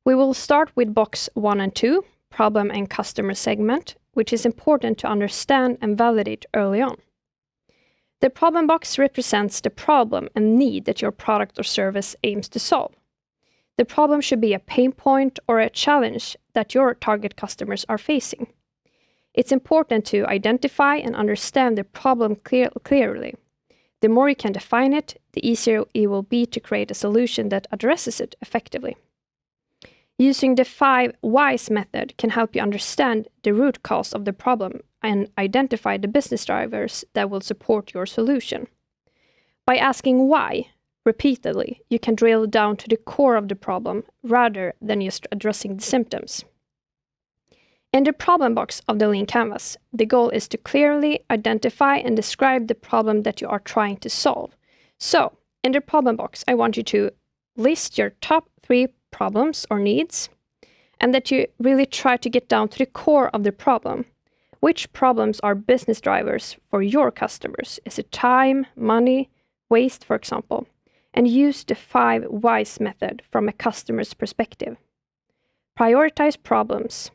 We will start with box 1 and 2, problem and customer segment, which is important to understand and validate early on. The problem box represents the problem and need that your product or service aims to solve. The problem should be a pain point or a challenge that your target customers are facing. It's important to identify and understand the problem clearly. The more you can define it, the easier it will be to create a solution that addresses it effectively. Using the 5 whys method can help you understand the root cause of the problem and identify the business drivers that will support your solution. By asking why repeatedly, you can drill down to the core of the problem rather than just addressing the symptoms. In the problem box of the Lean Canvas, the goal is to clearly identify and describe the problem that you are trying to solve. So, in the problem box, I want you to list your top 3 problems or needs, and that you really try to get down to the core of the problem. Which problems are business drivers for your customers? Is it time, money, waste, for example? And use the 5 whys method from a customer's perspective. Prioritize problems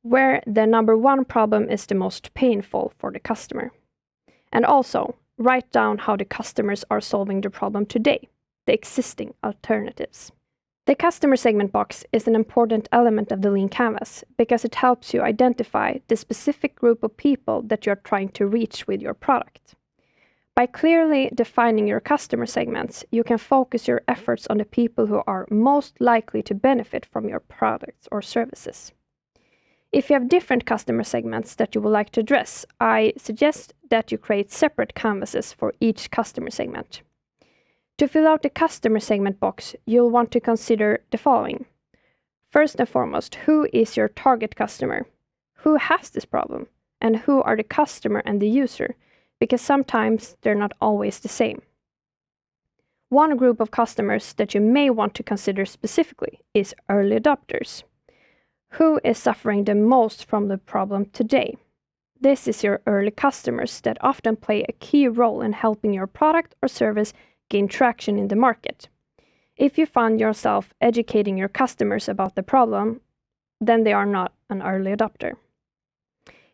where the number 1 problem is the most painful for the customer. And also, write down how the customers are solving the problem today, the existing alternatives. The customer segment box is an important element of the Lean Canvas because it helps you identify the specific group of people that you're trying to reach with your product. By clearly defining your customer segments, you can focus your efforts on the people who are most likely to benefit from your products or services. If you have different customer segments that you would like to address, I suggest that you create separate canvases for each customer segment. To fill out the customer segment box, you'll want to consider the following. First and foremost, who is your target customer? Who has this problem? And who are the customer and the user? Because sometimes they're not always the same. One group of customers that you may want to consider specifically is early adopters. Who is suffering the most from the problem today? This is your early customers that often play a key role in helping your product or service gain traction in the market. If you find yourself educating your customers about the problem, then they are not an early adopter.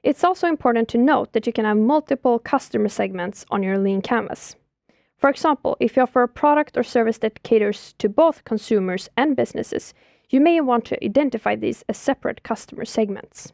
It's also important to note that you can have multiple customer segments on your Lean Canvas. For example, if you offer a product or service that caters to both consumers and businesses, you may want to identify these as separate customer segments.